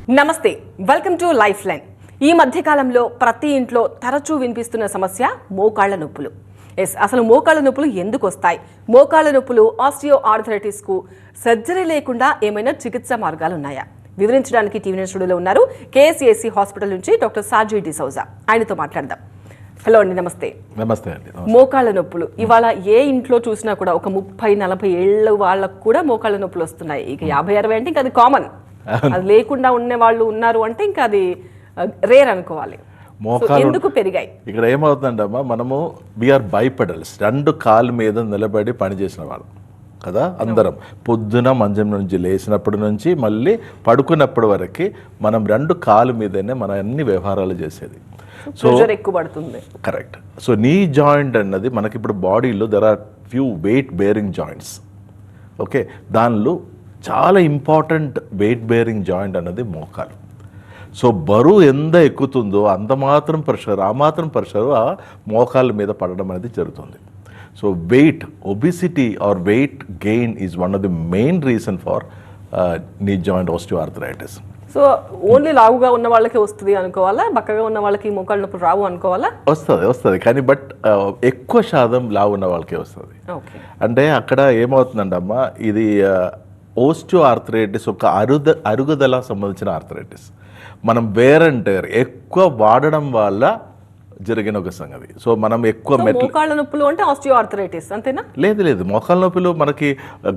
నమస్తే, welcome to life line. ఈ మధ్యకాలంలో ప్రతి ఇంట్లో తరచూ వినిపిస్తున్న సమస్య మోకాళ్ల నొప్పులు. అసలు మోకాళ్ల నొప్పులు ఎందుకు వస్తాయి? మోకాళ్ల నొప్పులు ఆస్టియో ఆర్థరైటిస్కు సర్జరీ లేకుండా ఏమైనా చికిత్సా మార్గాలు ఉన్నాయా? వివరించడానికి టీవీ నైన్ స్టూడియోలో ఉన్నారు కేఎస్ఏసి హాస్పిటల్ నుంచి డాక్టర్ సాజీ డిసౌజా. ఆయనతో మాట్లాడదాం. హలో అండి, నమస్తే. నమస్తే అండి. మోకాళ్ల నొప్పులు ఇవాళ ఏ ఇంట్లో చూసినా కూడా ఒక 30-40 ఏళ్ళ వాళ్ళకు కూడా మోకాళ్ల నొప్పులు వస్తున్నాయి. ఇక 50-60 అంటే ఇంకా అది కామన్. అది లేకుండా ఉండే వాళ్ళు ఉన్నారు అంటే ఇంకా అది రేర్ అనుకోవాలి. ఎందుకు పెరిగాయి? ఇక్కడ ఏమవుతుందమ్మా, మనము వీఆర్ బైపెడల్స్, 2 కాళ్ళ మీద నిలబడి పనిచేసిన వాళ్ళు కదా అందరం. పొద్దున మంచం నుంచి లేచినప్పటి నుంచి మళ్ళీ పడుకున్నప్పటి వరకు మనం 2 కాళ్ళ మీదనే మన అన్ని వ్యవహారాలు చేసేది. సో ఎక్కువ పడుతుంది. కరెక్ట్. సో నీ జాయింట్ అన్నది మనకి ఇప్పుడు బాడీలో there are few weight bearing joints. Okay, దానిలో చాలా ఇంపార్టెంట్ వెయిట్ బేరింగ్ జాయింట్ అన్నది మోకాలు. సో బరువు ఎంత ఎక్కుతుందో అంత మాత్రం ప్రెషర్, ఆ మాత్రం ప్రెషర్ ఆ మోకాళ్ళ మీద పడడం అనేది జరుగుతుంది. So weight obesity or weight gain is one of the main reason for knee joint osteoarthritis. So only లావుగా ఉన్న వాళ్ళకి వస్తుంది అనుకోవాలా? బక్కగా ఉన్న వాళ్ళకి మోకాళ్ళ నొప్పులు రావు అనుకోవాలా? వస్తుంది కానీ బట్ ఎక్కువ శాతం లావు ఉన్న వాళ్ళకే వస్తుంది. అంటే అక్కడ ఏమవుతుందంటే అమ్మా, ఇది ఓస్టియోఆర్థరైటిస్ ఒక అరుగుదల సంబంధించిన ఆర్థరైటిస్. మనం వేర్ అండ్ టేర్ ఎక్కువ వాడడం వల్ల జరిగిన ఒక సంగతి. సో మనం ఎక్కువ మోకాళ్ళ నొప్పులు అంటే ఆస్టియోఆర్థరైటిస్ అంతేనా? లేదు, మోకాళ్ళ నొప్పులు మనకి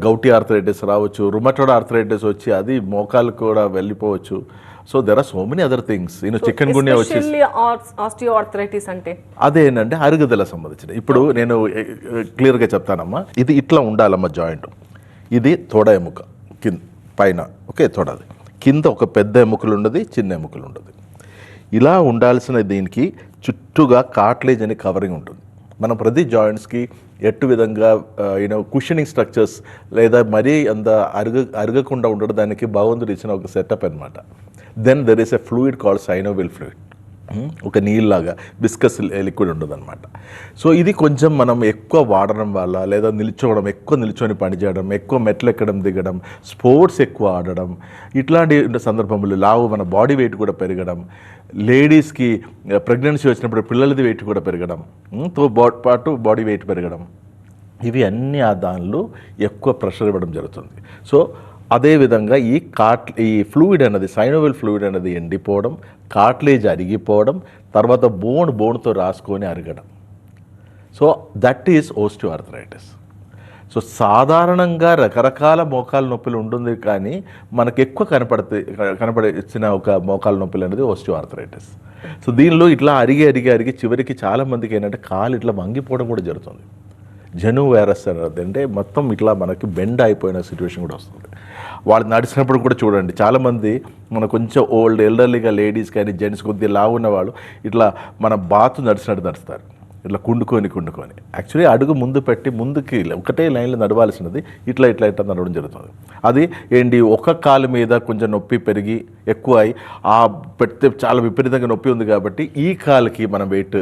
గౌటీ ఆర్థరైటిస్ రావచ్చు, రుమటోడ్ ఆర్థరైటిస్ వచ్చి అది మోకాళ్ళు కూడా వెళ్ళిపోవచ్చు. So there are so many other things. Chikungunya వచ్చి ఆస్టియోఆర్థరైటిస్ అంటే అదేంటంటే అరుగుదల సంబంధించిన. ఇప్పుడు నేను క్లియర్గా చెప్తానమ్మా, ఇది ఇట్లా ఉండాలమ్మా జాయింట్. ఇది తొడ ఎముక కింద పైన, ఓకే, తొడది కింద ఒక పెద్ద ఎముకలు ఉండదు, చిన్న ఎముకలు ఉండదు. ఇలా ఉండాల్సిన దీనికి చుట్టూగా కార్ట్లేజ్ అనే కవరింగ్ ఉంటుంది. మనం ప్రతి జాయింట్స్కి ఎట్టు విధంగా కుషనింగ్ స్ట్రక్చర్స్ లేదా మరీ అంత అరగకుండా ఉండడం దానికి భగవంతుడు ఇచ్చిన ఒక సెటప్ అనమాట. Then there is a fluid called synovial fluid. ఒక నీళ్ళలాగా విస్కస్ లిక్విడ్ ఉంటుంది అనమాట. సో ఇది కొంచెం మనం ఎక్కువ వాడడం వల్ల లేదా ఎక్కువ నిల్చొని పనిచేయడం, ఎక్కువ మెట్లు ఎక్కడం దిగడం, స్పోర్ట్స్ ఎక్కువ ఆడడం, ఇట్లాంటి సందర్భంలో లావు మన బాడీ వెయిట్ కూడా పెరగడం, లేడీస్కి ప్రెగ్నెన్సీ వచ్చినప్పుడు పిల్లలది వెయిట్ కూడా పెరగడం, తో పాటు బాడీ వెయిట్ పెరగడం, ఇవి అన్నీ ఆ దానిలో ఎక్కువ ప్రెషర్ ఇవ్వడం జరుగుతుంది. సో అదేవిధంగా ఈ ఫ్లూయిడ్ అనేది సైనోవిల్ ఫ్లూయిడ్ అనేది ఎండిపోవడం, కార్ట్లేజ్ అరిగిపోవడం, తర్వాత బోన్తో రాసుకొని అరగడం. So that is osteoarthritis. సో సాధారణంగా రకరకాల మోకాళ్ళ నొప్పులు ఉంటుంది, కానీ మనకు ఎక్కువ కనపడిన ఒక మోకాళ్ళ నొప్పులు అనేది ఓస్టియోఆర్థరైటిస్. సో దీనిలో ఇట్లా అరిగి చివరికి చాలామందికి ఏంటంటే కాలు ఇట్లా వంగిపోవడం కూడా జరుగుతుంది. జెను వైరస్ అనేది అంటే మొత్తం ఇట్లా మనకి బెండ్ అయిపోయిన సిచ్యువేషన్ కూడా వస్తుంది. వాళ్ళు నడిచినప్పుడు కూడా చూడండి, చాలామంది మన కొంచెం ఎల్డర్లీగా లేడీస్ కానీ జెంట్స్ కొద్దిగా లావు ఉన్న వాళ్ళు ఇట్లా మన బాతు నడిచినట్టు నడుస్తారు, ఇట్లా కుండుకొని. యాక్చువల్లీ అడుగు ముందు పెట్టి ముందుకి ఒకటే లైన్లో నడవాల్సినది ఇట్లా నడవడం జరుగుతుంది. అది ఏంటి, ఒక కాలు మీద కొంచెం నొప్పి పెరిగి ఎక్కువ అయి పెడితే చాలా విపరీతంగా నొప్పి ఉంది కాబట్టి ఈ కాలుకి మనం వెయిట్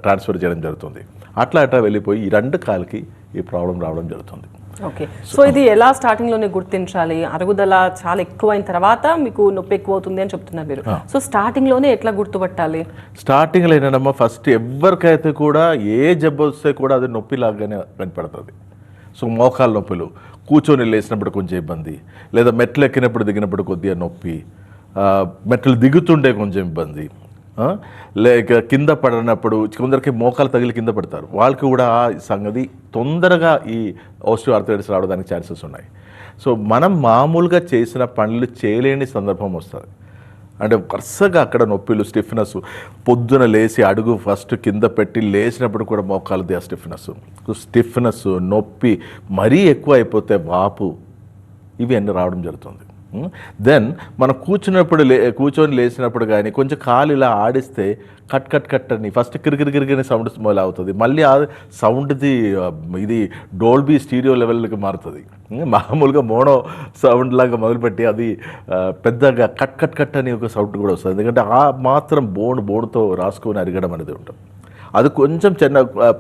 ట్రాన్స్ఫర్ చేయడం జరుగుతుంది. అట్లా వెళ్ళిపోయి ఈ 2 కాళ్ళకి ఈ ప్రాబ్లం రావడం జరుగుతుంది. ఓకే, సో ఇది ఎలా స్టార్టింగ్లోనే గుర్తించాలి? అరుగుదల చాలా ఎక్కువైన తర్వాత మీకు నొప్పి ఎక్కువ అవుతుంది అని చెప్తున్నారు మీరు. సో స్టార్టింగ్లోనే ఎట్లా గుర్తుపట్టాలి? స్టార్టింగ్లో ఏంటమ్మా, ఫస్ట్ ఎవరికైతే కూడా ఏ జబ్బు వస్తే కూడా అది నొప్పి లాగానే కనపడుతుంది. సో మోకాళ్ళ నొప్పులు, కూర్చొని లేచినప్పుడు కొంచెం ఇబ్బంది, లేదా మెట్లు ఎక్కినప్పుడు దిగినప్పుడు కొద్దిగా నొప్పి, మెట్లు దిగుతుంటే కొంచెం ఇబ్బంది, లేక కింద పడినప్పుడు కొందరికి మోకాలు తగిలి కింద పడతారు, వాళ్ళకి కూడా ఆ సంగతి తొందరగా ఈ ఓస్టియోఆర్థరైటిస్ రావడానికి ఛాన్సెస్ ఉన్నాయి. సో మనం మామూలుగా చేసిన పనులు చేయలేని సందర్భం వస్తుంది. అంటే వరుసగా అక్కడ నొప్పిలు, స్టిఫ్నెస్, పొద్దున లేచి అడుగు ఫస్ట్ కింద పెట్టి లేచినప్పుడు కూడా మోకాలది ఆ స్టిఫ్నెస్, నొప్పి మరీ ఎక్కువ అయిపోతే వాపు, ఇవి అన్నీ రావడం జరుగుతుంది. దెన్ మనం కూర్చొని లేచినప్పుడు కానీ కొంచెం కాలు ఇలా ఆడిస్తే కట్ అని ఫస్ట్ కిరికిరికిరికిరి సౌండ్ స్మెల్ అవుతుంది. మళ్ళీ ఆ సౌండ్ది ఇది డోల్బీ స్టీరియో లెవెల్కి మారుతుంది. మామూలుగా మోనో సౌండ్ లాగా మొదలుపెట్టి అది పెద్దగా కట్ అని ఒక సౌండ్ కూడా వస్తుంది. ఎందుకంటే ఆ మాత్రం బోన్తో రాసుకొని అరగడం అనేది ఉంటుంది. అది కొంచెం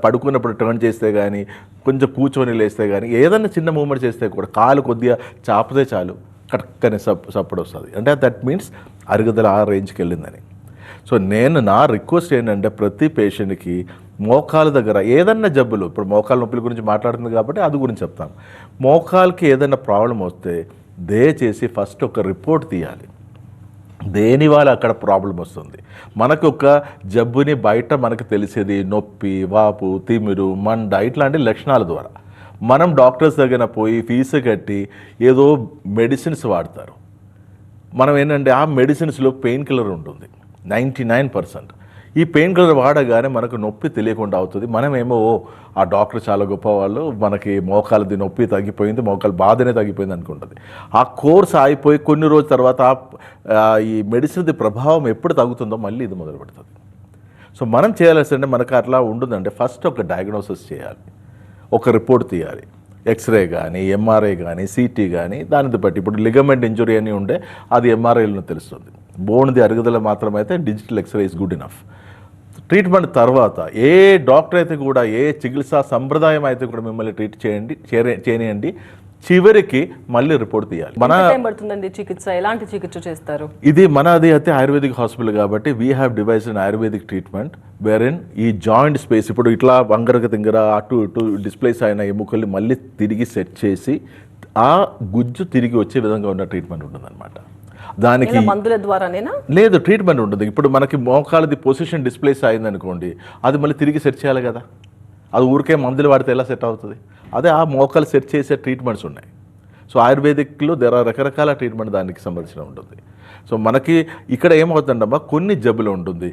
పడుకున్నప్పుడు టర్న్ చేస్తే కానీ, కొంచెం కూర్చొని లేస్తే కానీ, ఏదైనా చిన్న మూమెంట్ చేస్తే కూడా కాలు కొద్దిగా చాపితే చాలు కరెక్ట్గానే సపోర్ట్ వస్తుంది. అంటే దట్ మీన్స్ అరుగుదల ఆ రేంజ్కి వెళ్ళిందని. సో నా రిక్వెస్ట్ ఏంటంటే ప్రతి పేషెంట్కి మోకాల దగ్గర ఏదన్నా జబ్బులు, ఇప్పుడు మోకాల నొప్పుల గురించి మాట్లాడుతుంది కాబట్టి అది గురించి చెప్తాను. మోకాలకి ఏదైనా ప్రాబ్లం వస్తే దయచేసి ఫస్ట్ ఒక రిపోర్ట్ తీయాలి. దేని వల్ల అక్కడ ప్రాబ్లం వస్తుంది. మనకు ఒక జబ్బుని బయట మనకు తెలిసేది నొప్పి, వాపు, తిమ్మిరు, మండ ఇట్లాంటి లక్షణాల ద్వారా. మనం డాక్టర్స్ దగ్గర పోయి ఫీజు కట్టి ఏదో మెడిసిన్స్ వాడతారు. మనం ఏంటంటే ఆ మెడిసిన్స్లో పెయిన్ కిల్లర్ ఉంటుంది 99%. ఈ పెయిన్ కిల్లర్ వాడగానే మనకు నొప్పి తెలియకుండా అవుతుంది. మనమేమో ఆ డాక్టర్ చాలా గొప్పవాళ్ళు, మనకి మోకాలది నొప్పి తగ్గిపోయింది, మోకాలు బాధనే తగ్గిపోయింది అనుకుంటుంది. ఆ కోర్స్ అయిపోయి కొన్ని రోజుల తర్వాత ఈ మెడిసిన్ది ప్రభావం ఎప్పుడు తగ్గుతుందో మళ్ళీ ఇది మొదలు పెడుతుంది. సో మనం చేయాల్సిందంటే మనకు అట్లా ఉంటుందంటే ఫస్ట్ ఒక డయాగ్నోసిస్ చేయాలి, ఒక రిపోర్ట్ తీయాలి. ఎక్స్రే కానీ, ఎంఆర్ఐ కానీ, సిటీ కానీ, దానిని బట్టి ఇప్పుడు లిగమెంట్ ఇంజురీ అని ఉంటే అది ఎంఆర్ఐలో తెలుస్తుంది. బోన్ది అరుగుదల మాత్రమైతే digital x ray is good enough. Treatment తర్వాత ఏ డాక్టర్ అయితే కూడా, ఏ చికిత్సా సంప్రదాయం అయితే కూడా మిమ్మల్ని ట్రీట్ చేయనియండి, చివరికి మళ్ళీ రిపోర్ట్ తీయాలి. పడుతుందండి చికిత్స, ఎలాంటి చికిత్స చేస్తారు? ఇది మనది అయితే ఆయుర్వేదిక్ హాస్పిటల్ కాబట్టి we have device in ayurvedic treatment where in ఈ జాయింట్ స్పేస్ ఇప్పుడు ఇట్లా వంగరగ తింగర అటు ఇటు డిస్ప్లేస్ అయిన ఎముకల్ని మళ్ళీ తిరిగి సెట్ చేసి ఆ గుజ్జు తిరిగి వచ్చే విధంగా ఉన్న ట్రీట్మెంట్ ఉంటుందన్నమాట. దానికి మందుల ద్వారానేనా? లేదు, ట్రీట్మెంట్ ఉంటుంది. ఇప్పుడు మనకి మోకాలది పొజిషన్ డిస్ప్లేస్ అయిందనుకోండి, అది మళ్ళీ తిరిగి సెట్ చేయాలి కదా. అది ఊరికే మందులు వాడితే ఎలా సెట్ అవుతుంది? అదే ఆ మోకాలు సెట్ చేసే ట్రీట్మెంట్స్ ఉన్నాయి. సో ఆయుర్వేదిక్లో రకరకాల ట్రీట్మెంట్ దానికి సంబంధించిన ఉంటుంది. సో మనకి ఇక్కడ ఏమవుతుందమ్మా, కొన్ని జబ్బులు ఉంటుంది,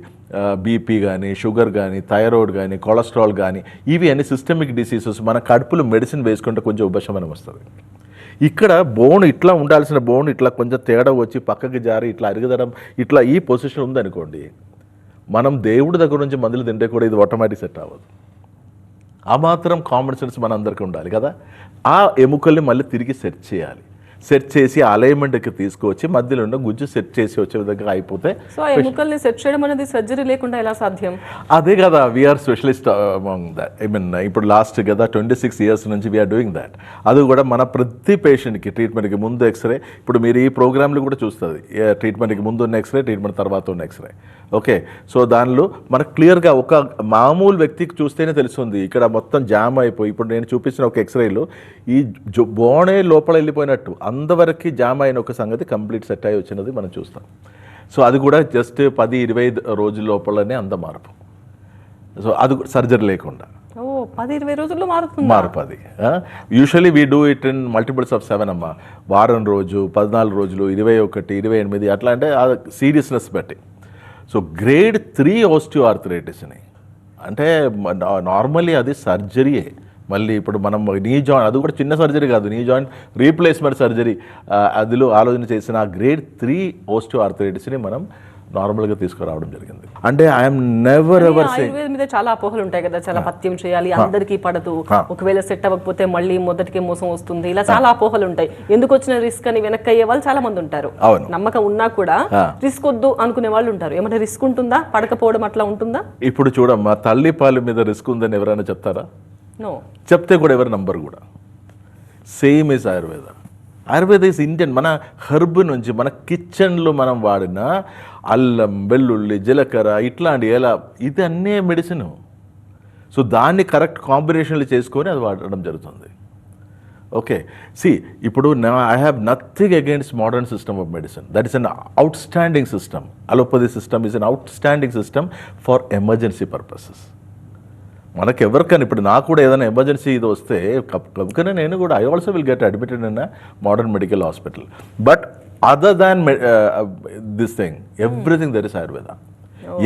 బీపీ కానీ, షుగర్ కానీ, థైరాయిడ్ కానీ, కొలెస్ట్రాల్ కానీ, ఇవి అన్ని సిస్టమిక్ డిసీజెస్. మన కడుపులో మెడిసిన్ వేసుకుంటే కొంచెం ఉపశమనం వస్తుంది. ఇక్కడ బోన్ ఇట్లా ఉండాల్సిన బోన్ ఇట్లా కొంచెం తేడా వచ్చి పక్కకి జారి ఇట్లా అరుగుదడం ఇట్లా ఈ పొజిషన్ ఉందనుకోండి, మనం దేవుడి దగ్గర నుంచి మందులు తింటే కూడా ఇది ఆటోమేటిక్ సెట్ అవ్వదు. ఆ మాత్రం కామన్ సెన్స్ మన అందరికీ ఉండాలి కదా. ఆ ఎముకల్ని మళ్ళీ తిరిగి సెట్ చేయాలి. సెట్ చేసి అలైన్మెంట్కి తీసుకువచ్చి మధ్యలో ఉన్న గుజ్జు సెట్ చేసి వచ్చే విధంగా అయిపోతే. సో ఎముకల్ని సెట్ చేయడం అనేది సర్జరీ లేకుండా ఎలా సాధ్యం? అదే కదా, we are specialist among that. I mean ఇప్పుడు లాస్ట్ కదా 26 years నుంచి వీఆర్ డూయింగ్ దాట్. అది కూడా మన ప్రతి పేషెంట్కి ట్రీట్మెంట్కి ముందు ఎక్స్రే, ఇప్పుడు మీరు ఈ ప్రోగ్రాంలు కూడా చూస్తుంది, ట్రీట్మెంట్కి ముందు ఉన్న ఎక్స్రే, ట్రీట్మెంట్ తర్వాత ఉన్న ఎక్స్రే. ఓకే, సో దానిలో మనకు క్లియర్గా ఒక మామూలు వ్యక్తికి చూస్తేనే తెలుస్తుంది ఇక్కడ మొత్తం జామ్ అయిపోయి. ఇప్పుడు నేను చూపించిన ఒక ఎక్స్రేలో ఈ బోనే లోపల వెళ్ళిపోయినట్టు అంతవరకు జామ్ అయిన ఒక సంగతి కంప్లీట్ సెట్ అయ్యి వచ్చినది మనం చూస్తాం. సో అది కూడా జస్ట్ 10-25 రోజుల లోపలనే అంత మార్పు. సో అది సర్జరీ లేకుండా 10-20 రోజుల్లో మార్పు. అది usually we do it in multiples of 7 అమ్మా. వారం రోజు, 14 రోజులు, 21, 28 అట్లా, అంటే ఆ సీరియస్నెస్ బట్టి. సో గ్రేడ్ 3 ఆస్టియోఆర్థరైటిస్ని అంటే నార్మల్లీ అది సర్జరీయే. మళ్ళీ ఇప్పుడు మనం నీ జాయింట్, అది కూడా చిన్న సర్జరీ కాదు, నీ జాయింట్ రీప్లేస్మెంట్ సర్జరీ అదిలో ఆలోచన చేసిన ఆ గ్రేడ్ 3 ఆస్టియోఆర్థరైటిస్ని మనం నార్మల్గా తీసుకురావడం జరిగింది. అంటే ఐఎమ్ నెవర్ ఎవర్ సే ఆయుర్వేదం మీద చాలా అపోహలు ఉంటాయి కదా, చాలా పథ్యం చేయాలి, అందరికీ పడదు, ఒకవేళ సెట్ అవ్వకపోతే మళ్ళీ మొదటికి మోసం వస్తుంది, ఇలా చాలా అపోహలు ఉంటాయి. ఎందుకు వచ్చిన రిస్క్ అని వెనక్కి అయ్యే వాళ్ళు చాలా మంది ఉంటారు. నమ్మకం ఉన్నా కూడా రిస్క్ వద్దు అనుకునే వాళ్ళు ఉంటారు. ఏమంటే రిస్క్ ఉంటుందా, పడకపోవడం అట్లా ఉంటుందా? ఇప్పుడు చూడమ్మా, తల్లి పాలు మీద రిస్క్ ఉందని ఎవరైనా చెప్తారా? నో. చెప్తే కూడా ఎవరు నంబర్ కూడా. Same is Ayurveda. Ayurveda is Indian. మన హెర్బ్ నుంచి, మన కిచెన్లో మనం వాడిన అల్లం, వెల్లుల్లి, జీలకర్ర ఇట్లాంటి ఎలా, ఇది అన్నీ మెడిసిన్. సో దాన్ని కరెక్ట్ కాంబినేషన్లు చేసుకొని అది వాడడం జరుగుతుంది. ఓకే, సి ఇప్పుడు I have nothing against modern system of medicine. That is an out standing system. Allopathy system is an out standing system for emergency purposes. మనకు ఎవరికైనా, ఇప్పుడు నాకు కూడా ఏదైనా ఎమర్జెన్సీ ఇది వస్తే కనుకనే నేను కూడా I also will get admitted in modern medical hospital. But other than this thing everything there is Ayurveda.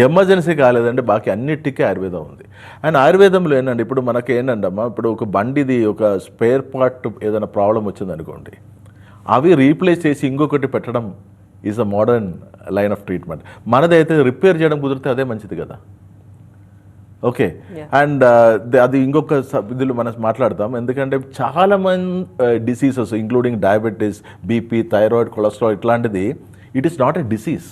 Emergency కాలేదంటే బాకీ అన్నిటికీ ఆయుర్వేదం ఉంది. అండ్ ఆయుర్వేదంలో ఏంటంటే ఇప్పుడు మనకి ఏంటంటే అమ్మా, ఇప్పుడు ఒక బండిది ఒక స్పేర్ పార్ట్ ఏదైనా ప్రాబ్లం వచ్చింది అనుకోండి, అవి రీప్లేస్ చేసి ఇంకొకటి పెట్టడం is a modern line of treatment. మనదైతే రిపేర్ చేయడం కుదిరితే అదే మంచిది కదా. ఓకే, అండ్ అది ఇంకొక ఇదిలో మనం మాట్లాడతాం. ఎందుకంటే చాలా మంది diseases including diabetes, BP, thyroid, cholesterol ఇట్లాంటిది it is not a disease.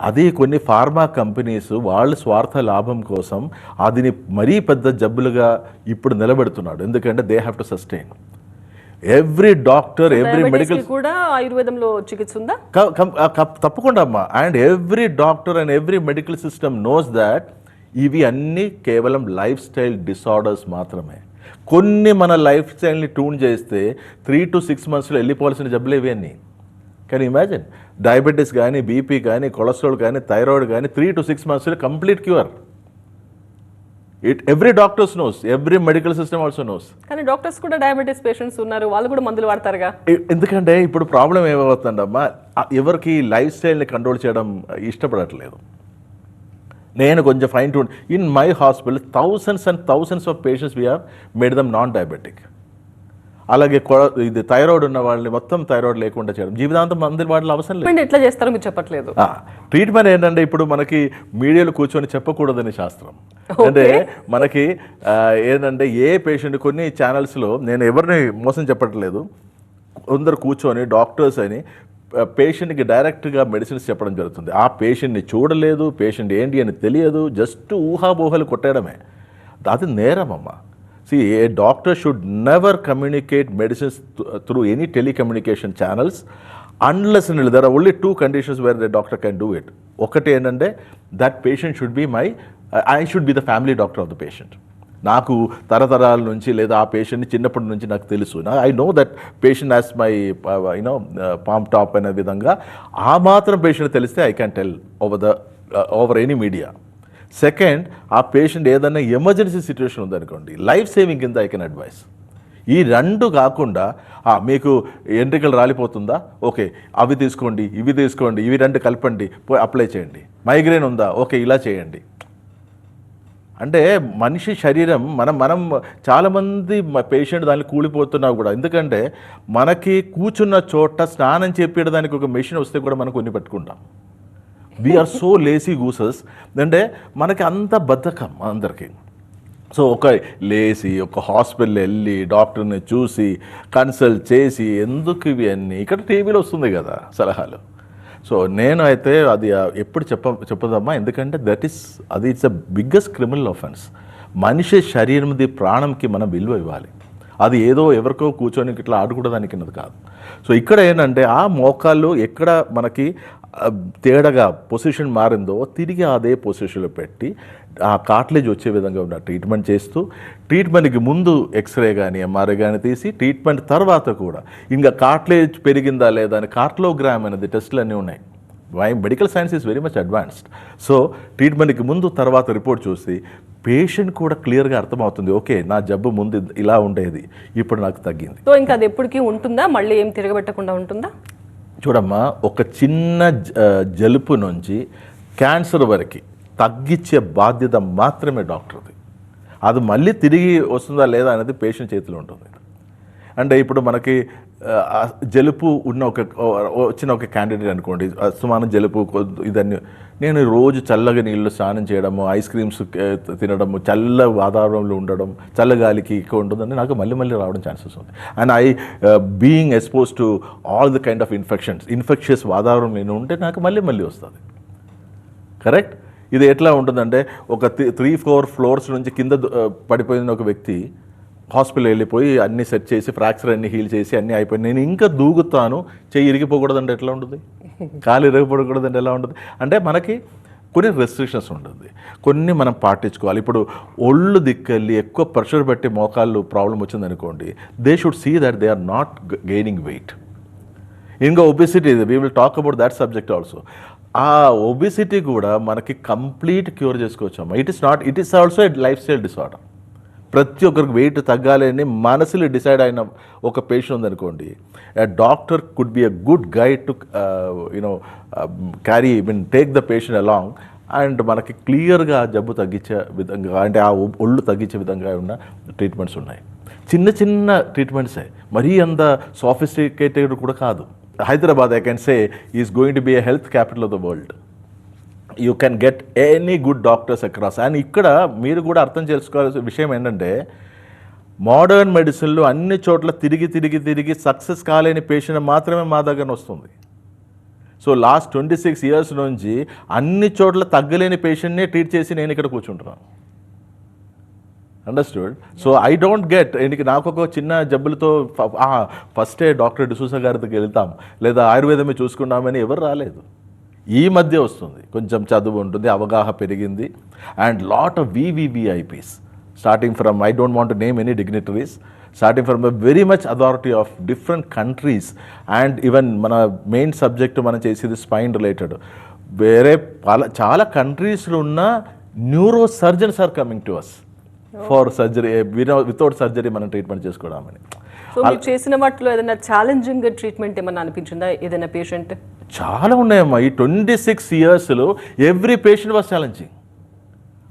అది కొన్ని ఫార్మా కంపెనీస్ వాళ్ళ స్వార్థ లాభం కోసం అదిని మరీ పెద్ద జబ్బులుగా ఇప్పుడు నిలబెడుతున్నాడు. ఎందుకంటే they have to sustain. Every doctor every Diabetes medical కి కూడా ఆయుర్వేదంలో చికిత్స ఉందా? తప్పకుండా అమ్మా. And every doctor and every medical system knows that ఇవి అన్నీ కేవలం లైఫ్ స్టైల్ డిసార్డర్స్ మాత్రమే. కొన్ని మన లైఫ్ స్టైల్ని ట్యూన్ చేస్తే 3 to 6 monthsలో వెళ్ళిపోవాల్సిన జబ్బులు ఇవి అన్నీ. Can imagine? డయాబెటీస్ కానీ, బీపీ కానీ, కొలెస్ట్రాల్ కానీ, థైరాయిడ్ కానీ 3 to 6 monthsలో complete cure. Every doctors knows, every medical system also knows. కానీ డాక్టర్స్ కూడా డయాబెటీస్ పేషెంట్స్ ఉన్నారు, వాళ్ళు కూడా మందులు వాడతారుగా. ఎందుకంటే ఇప్పుడు ప్రాబ్లం ఏమవుతుందమ్మా, ఎవరికి లైఫ్ స్టైల్ని కంట్రోల్ చేయడం ఇష్టపడట్లేదు. నేను కొంచెం fine tune in my hospital thousands and thousands of patients we have made dum non diabetic. అలాగే ఇది థైరాయిడ్ ఉన్న వాళ్ళని మొత్తం థైరాయిడ్ లేకుండా చేయడం, జీవితాంతం మందులు వాడాలి అవసరం లేదు. ఎట్లా చేస్తారో మీరు చెప్పట్లేదు. ట్రీట్మెంట్ ఏంటంటే ఇప్పుడు మనకి మీడియాలో కూర్చొని చెప్పకూడదని శాస్త్రం. అంటే మనకి ఏంటంటే ఏ పేషెంట్ కొన్ని ఛానల్స్లో, నేను ఎవరిని మోసం చెప్పట్లేదు, కొందరు కూర్చొని డాక్టర్స్ అని పేషెంట్కి డైరెక్ట్గా మెడిసిన్స్ చెప్పడం జరుగుతుంది. ఆ పేషెంట్ని చూడలేదు, పేషెంట్ ఏంటి అని తెలియదు, జస్ట్ ఊహాపోహలు కొట్టడమే. అది నేరం అమ్మ. See, a doctor should never communicate medicines through any telecommunication channels unless and there are only 2 conditions where the doctor can do it. ఒకటి ఏంటంటే that patient should be I should be the family doctor of the patient. నాకు తరతరాల నుంచి లేదా ఆ పేషెంట్ని చిన్నప్పటి నుంచి నాకు తెలుసు, I know that patient as my palm top అనే విధంగా ఆ మాత్రం పేషెంట్ తెలిస్తే I can tell over any media. Second, ఆ పేషెంట్ ఏదైనా ఎమర్జెన్సీ సిచ్యువేషన్ ఉందనుకోండి, లైఫ్ సేవింగ్ కింద ఐ కెన్ అడ్వైస్. ఈ 2 కాకుండా మీకు ఎంట్రికలు రాలిపోతుందా, ఓకే అవి తీసుకోండి, ఇవి తీసుకోండి, ఇవి 2 కలపండి, పోయి అప్లై చేయండి. మైగ్రేన్ ఉందా, ఓకే ఇలా చేయండి. అంటే మనిషి శరీరం మనం చాలామంది పేషెంట్ దాన్ని కూలిపోతున్నా కూడా, ఎందుకంటే మనకి కూర్చున్న చోట స్నానం చేపించడానికి ఒక మెషిన్ వస్తే కూడా మనం కొన్ని పెట్టుకుంటాం. We're so lazy gooses. అంటే మనకి అంత బద్ధకం అందరికీ. సో ఒక హాస్పిటల్ వెళ్ళి డాక్టర్ని చూసి కన్సల్ట్ చేసి ఎందుకు ఇవి అన్నీ ఇక్కడ టీవీలో వస్తుంది కదా సలహాలు. సో నేను అయితే అది ఎప్పుడు చెప్పదమ్మా, ఎందుకంటే it's the biggest criminal offence. మనిషి శరీరంది ప్రాణంకి మనం విలువ ఇవ్వాలి. అది ఏదో ఎవరికో కూర్చొని ఇట్లా ఆడుకోవడానికి కాదు. సో ఇక్కడ ఏంటంటే ఆ మోకాళ్ళు ఎక్కడ మనకి తేడాగా పొజిషన్ మారిందో తిరిగి అదే పొజిషన్లో పెట్టి ఆ కార్టిలేజ్ వచ్చే విధంగా ఉన్న ట్రీట్మెంట్ చేస్తూ, ట్రీట్మెంట్కి ముందు ఎక్స్రే కానీ ఎంఆర్ఐ కానీ తీసి, ట్రీట్మెంట్ తర్వాత కూడా ఇంకా కార్టిలేజ్ పెరిగిందా లేదా అని కార్టిలోగ్రామ్ అనేది టెస్టులు అన్నీ ఉన్నాయి. Medical science is very much advanced. So ట్రీట్మెంట్కి ముందు తర్వాత రిపోర్ట్ చూసి పేషెంట్ కూడా క్లియర్గా అర్థమవుతుంది, ఓకే నా జబ్బు ముందు ఇలా ఉండేది, ఇప్పుడు నాకు తగ్గింది. సో ఇంకా అది ఎప్పటికీ ఉంటుందా, మళ్ళీ ఏం తిరగబెట్టకుండా ఉంటుందా? చూడమ్మా, ఒక చిన్న జలుపు నుంచి క్యాన్సర్ వరకు తగ్గించే బాధ్యత మాత్రమే డాక్టర్ది. అది మళ్ళీ తిరిగి వస్తుందా లేదా అనేది పేషెంట్ చేతిలో ఉంటుంది. అంటే ఇప్పుడు మనకి జలుపు వచ్చిన ఒక క్యాండిడేట్ అనుకోండి, సుమారు జలుపు ఇదన్నీ, నేను రోజు చల్లగా నీళ్ళు స్నానం చేయడము, ఐస్ క్రీమ్స్ తినడము, చల్ల వాతావరణంలో ఉండడం, చల్లగాలికి ఎక్కువ ఉంటుందని నాకు మళ్ళీ రావడం ఛాన్సెస్ ఉంది. And being expose to all the kind of infectious వాతావరణం నేను ఉంటే నాకు మళ్ళీ వస్తుంది. కరెక్ట్? ఇది ఎట్లా ఉంటుందంటే ఒక 3-4 floors నుంచి కింద పడిపోయిన ఒక వ్యక్తి హాస్పిటల్ వెళ్ళిపోయి అన్నీ సెట్ చేసి ఫ్రాక్చర్ అన్ని హీల్ చేసి అన్నీ అయిపోయి నేను ఇంకా దూకుతాను, చెయ్యి ఇరిగిపోకూడదంటే ఎట్లా ఉంటుంది, కాలు ఇరిగిపోకూడదంటే ఎలా ఉంటుంది? అంటే మనకి కొన్ని రెస్ట్రిక్షన్స్ ఉంటుంది, కొన్ని మనం పాటించుకోవాలి. ఇప్పుడు ఒళ్ళు దిక్కెళ్ళి ఎక్కువ ప్రెషర్ పెట్టి మోకాళ్ళు ప్రాబ్లం వచ్చిందనుకోండి, they should see that they are not gaining weight. ఇంకా obesity, we will talk about that subject also. ఆ ఒబెసిటీ కూడా మనకి కంప్లీట్ క్యూర్ చేసుకోవచ్చమ్మా. It is also a lifestyle disorder. ప్రతి ఒక్కరికి వెయిట్ తగ్గాలని మనసులో డిసైడ్ అయిన ఒక పేషెంట్ ఉందనుకోండి, doctor could be a good guide to take the patient along and మనకి క్లియర్గా జబ్బు తగ్గించే విధంగా, అంటే ఆ ఒళ్ళు తగ్గించే విధంగా ఉన్న ట్రీట్మెంట్స్ ఉన్నాయి. చిన్న ట్రీట్మెంట్సే, మరీ అంత సాఫిస్టికేటెడ్ కూడా కాదు. Hyderabad I can say is going to be a health capital of the world. You can get any good doctors across. And ఇక్కడ మీరు కూడా అర్థం చేసుకోవాల్సిన విషయం ఏంటంటే, మోడర్న్ మెడిసిన్లో అన్ని చోట్ల తిరిగి సక్సెస్ కాలేని పేషెంట్ మాత్రమే మా దగ్గర వస్తుంది. సో లాస్ట్ 26 years నుంచి అన్ని చోట్ల తగ్గలేని పేషెంట్నే ట్రీట్ చేసి నేను ఇక్కడ కూర్చుంటున్నాను. Understood. So I don't get నాకు ఒక చిన్న జబ్బులతో ఫస్టే డాక్టర్ డిసూసా గారి దగ్గరికి వెళ్తాం లేదా ఆయుర్వేదమే చూసుకున్నామని ఎవరు రాలేదు. ఈ మధ్య వస్తుంది, కొంచెం చదువు ఉంటుంది, అవగాహన పెరిగింది, and lot of VVVIPs starting from, I don't want to name any dignitaries, starting from a very much authority of different countries. And even మన మెయిన్ సబ్జెక్ట్ మనం చేసేది స్పైన్ రిలేటెడ్, వేరే చాలా కంట్రీస్లో ఉన్న neuro surgeons are coming to us for surgery, without surgery మనం treatment చేసుకోవడామని. So మీరు చేసిన వాటిలో ఏదైనా ఛాలెంజింగ్ ట్రీట్మెంట్ ఏమన్నా అనిపించిందా ఏదైనా పేషెంట్? చాలా ఉన్నాయమ్మా. ఈ 26 yearsలో ఎవ్రీ పేషెంట్ వాజ్ ఛాలెంజింగ్.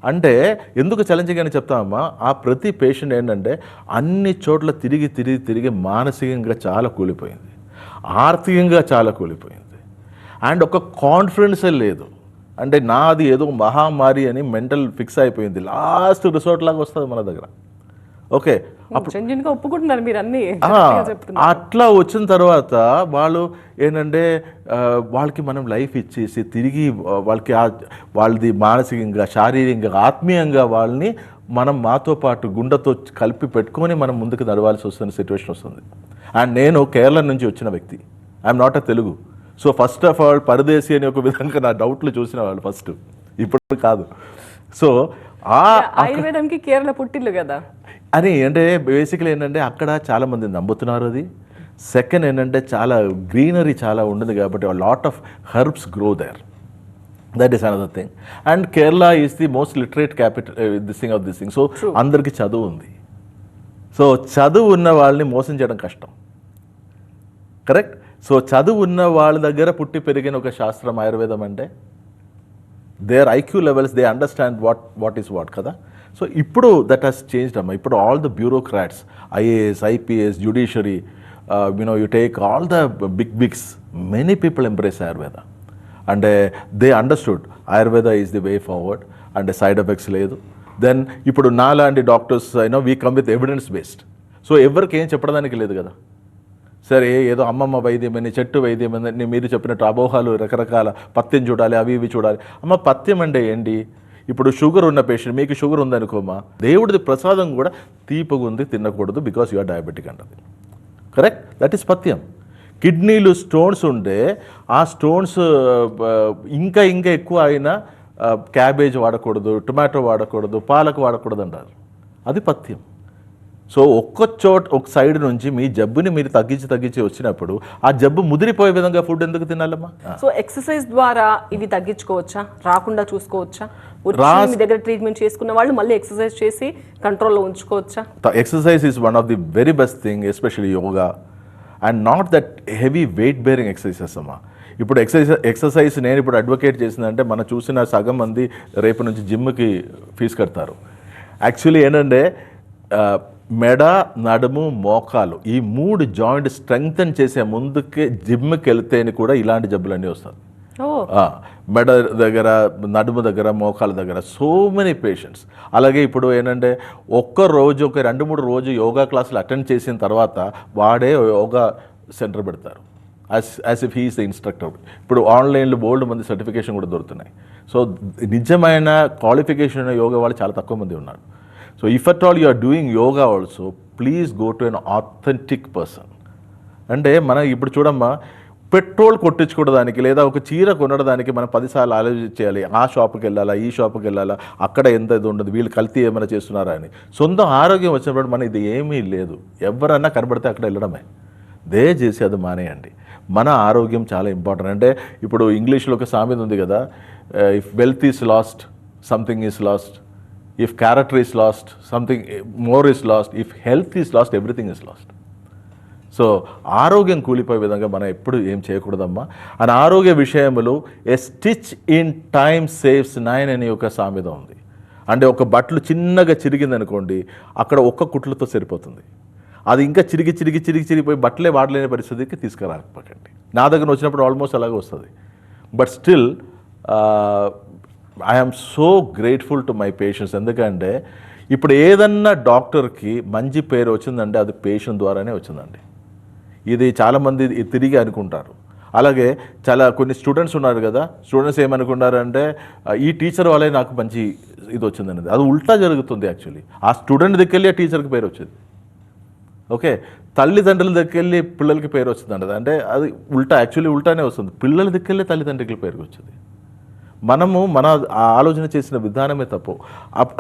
అంటే ఎందుకు ఛాలెంజింగ్ అని చెప్తామమ్మా, ఆ ప్రతి పేషెంట్ ఏంటంటే అన్ని చోట్ల తిరిగి మానసికంగా చాలా కూలిపోయింది, ఆర్థికంగా చాలా కూలిపోయింది, అండ్ ఒక కాన్ఫిడెన్సే లేదు. అంటే నాది ఏదో మహామారి అని మెంటల్ ఫిక్స్ అయిపోయింది, లాస్ట్ రిసార్ట్ లాగా వస్తుంది మన దగ్గర. ఓకే, జెన్యూన్గా ఒప్పుకుంటున్నారు మీరు అన్ని. అట్లా వచ్చిన తర్వాత వాళ్ళు ఏంటంటే వాళ్ళకి మనం లైఫ్ ఇచ్చేసి తిరిగి వాళ్ళకి వాళ్ళది మానసికంగా, శారీరకంగా, ఆత్మీయంగా వాళ్ళని మనం మాతో పాటు గుండెతో కలిపి పెట్టుకొని మనం ముందుకు నడవాల్సి వస్తున్న సిచ్యువేషన్ వస్తుంది. అండ్ నేను కేరళ నుంచి వచ్చిన వ్యక్తి, I'm not a Telugu. So first of all పరదేశీ అని ఒక విధంగా నా డౌట్లు చూసిన వాళ్ళు ఫస్ట్, ఇప్పుడు కాదు. సో ఆయుర్వేదంకి కేరళ పుట్టిల్లు కదా అని, అంటే బేసికలీ ఏంటంటే అక్కడ చాలామంది నమ్ముతున్నారు అది. సెకండ్ ఏంటంటే చాలా గ్రీనరీ చాలా ఉండదు కాబట్టి lot of herbs grow there, that is another thing. And Kerala is the most literate capital this thing. So అందరికీ చదువు ఉంది. సో చదువు ఉన్న వాళ్ళని మోసం చేయడం కష్టం, కరెక్ట్. సో చదువు ఉన్న వాళ్ళ దగ్గర పుట్టి పెరిగిన ఒక శాస్త్రం ఆయుర్వేదం అంటే there IQ levels, they understand what is what కదా. సో ఇప్పుడు దట్ హస్ చేంజ్డ్ అమ్మా. ఇప్పుడు all the bureaucrats, IAS, IPS, judiciary, you take all the bigs, many people embrace Ayurveda. And they understood Ayurveda is the way forward and side effects లేదు. Then ఇప్పుడు నాలాంటి doctors we come with evidence based. So ఎవరికి ఏం చెప్పడానికి లేదు కదా. సరే ఏదో అమ్మమ్మ వైద్యమని, చెట్టు వైద్యమని, మీరు చెప్పినట్టు అపోహాలు, రకరకాల పథ్యం చూడాలి, అవి ఇవి చూడాలి. అమ్మ పథ్యం అంటే ఏంటి? ఇప్పుడు షుగర్ ఉన్న పేషెంట్, మీకు షుగర్ ఉందనుకోమా, దేవుడిది ప్రసాదం కూడా తీపగుంది తినకూడదు బికాస్ యు ఆర్ డయాబెటిక్ అంటది, కరెక్ట్. దట్ ఈస్ పథ్యం. కిడ్నీలు స్టోన్స్ ఉంటే ఆ స్టోన్స్ ఇంకా ఎక్కువ అయినా క్యాబేజ్ వాడకూడదు, టొమాటో వాడకూడదు, పాలకు వాడకూడదు అంటారు, అది పథ్యం. సో ఒక సైడ్ నుంచి మీ జబ్బుని మీరు తగ్గించి వచ్చినప్పుడు ఆ జబ్బు ముదిరిపోయే విధంగా ఫుడ్ ఎందుకు తినాలమ్మా? సో ఎక్సర్సైజ్ ద్వారా ఇవి తగ్గించుకోవచ్చా, రాకుండా చూసుకోవచ్చా? మీ దగ్గర ట్రీట్మెంట్ చేసుకున్న వాళ్ళు మళ్ళీ ఎక్సర్సైజ్ చేసి కంట్రోల్లో ఉంచుకోవచ్చా? Exercise is one of the very best thing, especially yoga, and not that heavy weight bearing exercises అమ్మా. ఇప్పుడు ఎక్సర్సైజ్ నేను ఇప్పుడు అడ్వకేట్ చేసిందంటే మనం చూసిన సగం మంది రేపు నుంచి జిమ్కి ఫీజు కడతారు. యాక్చువల్లీ ఏంటంటే మెడ, నడుము, మోకాలు ఈ 3 జాయింట్ స్ట్రెంగ్తన్ చేసే ముందుకే జిమ్కి వెళ్తేని కూడా ఇలాంటి జబ్బులన్నీ వస్తాయి. మెడ దగ్గర, నడుము దగ్గర, మోకాల దగ్గర సో మెనీ పేషెంట్స్. అలాగే ఇప్పుడు ఏంటంటే ఒక 2-3 రోజు యోగా క్లాసులు అటెండ్ చేసిన తర్వాత వాడే యోగా సెంటర్ పెడతారు, as if he is the instructor. ఇప్పుడు ఆన్లైన్లో బోల్డ్ మంది సర్టిఫికేషన్ కూడా దొరుకుతున్నాయి. సో నిజమైన క్వాలిఫికేషన్ ఉన్న యోగా వాళ్ళు చాలా తక్కువ మంది ఉన్నారు. So if at all you are doing yoga also, please go to an authentic person. అంటే మనం ఇప్పుడు చూడమ్మా, పెట్రోల్ కొట్టించుకోవడానికి లేదా ఒక చీర కొనడానికి మనం 10 సార్లు ఆలోచించాలి. ఆ షాప్కి వెళ్ళాలా, ఈ షాప్కి వెళ్ళాలా, అక్కడ ఎంత ఇది ఉండదు, వీళ్ళు కల్తీ ఏమైనా చేస్తున్నారా అని. సొంత ఆరోగ్యం వచ్చినప్పుడు మన ఇది ఏమీ లేదు, ఎవరన్నా కనబడితే అక్కడ వెళ్ళడమే. దయచేసి అది మానేయండి. మన ఆరోగ్యం చాలా ఇంపార్టెంట్. అంటే ఇప్పుడు ఇంగ్లీష్లో ఒక సామెత ఉంది కదా, if wealth is lost, something is lost. If character is lost, something more is lost. If health is lost, everything is lost. So ఆరోగ్యం కూలిపోయే విధంగా మనం ఎప్పుడు ఏం చేయకూడదమ్మా. అని ఆరోగ్య విషయంలో ఏ స్టిచ్ ఇన్ టైమ్ సేవ్స్ 9 అని ఒక సామెత ఉంది. అంటే ఒక బట్టలు చిన్నగా చిరిగిందనుకోండి, అక్కడ ఒక్క కుట్లతో సరిపోతుంది. అది ఇంకా చిరిగిపోయి బట్టలే వాడలేని పరిస్థితికి తీసుకురాకపోకండి. నా దగ్గర వచ్చినప్పుడు ఆల్మోస్ట్ అలాగే వస్తుంది. But still I'm so grateful to my patients. ఎందుకంటే ఇప్పుడు ఏదన్నా డాక్టర్కి మంచి పేరు వచ్చిందంటే అది పేషెంట్ ద్వారానే వచ్చిందండి. ఇది చాలామంది తిరిగి అనుకుంటారు. అలాగే చాలా కొన్ని స్టూడెంట్స్ ఉన్నారు కదా, స్టూడెంట్స్ ఏమనుకున్నారంటే ఈ టీచర్ వల్లే నాకు మంచి ఇది వచ్చిందనేది. అది ఉల్టా జరుగుతుంది యాక్చువల్లీ. ఆ స్టూడెంట్ దగ్గరికి వెళ్ళి ఆ టీచర్కి పేరు వచ్చేది. ఓకే, తల్లిదండ్రుల దగ్గరికి వెళ్ళి పిల్లలకి పేరు వచ్చింది అంటే అది ఉల్టా, యాక్చువల్లీ ఉల్టానే వస్తుంది. పిల్లల దగ్గరికి వెళ్ళి తల్లిదండ్రులకి పేరు వచ్చింది. మనము మన ఆలోచన చేసిన విధానమే తప్పు.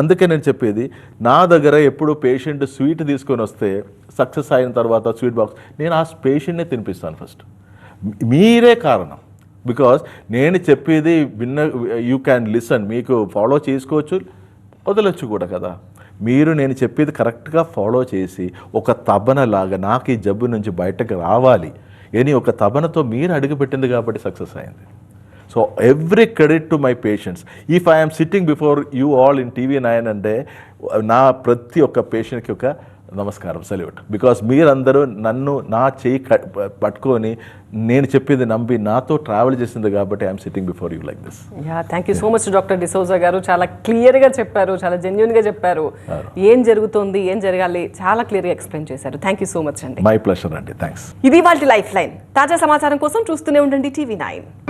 అందుకే నేను చెప్పేది, నా దగ్గర ఎప్పుడు పేషెంట్ స్వీట్ తీసుకొని వస్తే సక్సెస్ అయిన తర్వాత స్వీట్ బాక్స్ నేను ఆ పేషెంట్నే తినిపిస్తాను ఫస్ట్. మీరే కారణం. బికాస్ నేను చెప్పేది యూ క్యాన్ లిసన్, మీకు ఫాలో చేసుకోవచ్చు, వదలొచ్చు కూడా కదా. మీరు నేను చెప్పేది కరెక్ట్గా ఫాలో చేసి ఒక తపనలాగా నాకు ఈ జబ్బు నుంచి బయటకు రావాలి అని ఒక తపనతో మీరు అడుగుపెట్టింది కాబట్టి సక్సెస్ అయింది. So every credit to my patients. If I'm sitting before you all in TV9 అంటే నా ప్రతి ఒక్క పేషెంట్కి ఒక నమస్కారం, సెల్యూట్. బికాస్ మీరందరూ నన్ను నా చేయి పట్టుకొని నేను చెప్పేది నమ్మి నాతో ట్రావెల్ చేసింది కాబట్టి I'm sitting before you like this. Thank you so much doctor D'Souza గారు. చాలా క్లియర్గా చెప్పారు, చాలా జెన్యున్గా చెప్పారు. ఏం జరుగుతుంది, ఏం జరగాలి, చాలా క్లియర్గా ఎక్స్ప్లెయిన్ చేశారు. థ్యాంక్ యూ సో మచ్ అండి. మై ప్లెజర్ అండి, థ్యాంక్స్. ఇది వాళ్ళ లైఫ్ లైన్. తాజా సమాచారం కోసం చూస్తూనే ఉండండి TV9.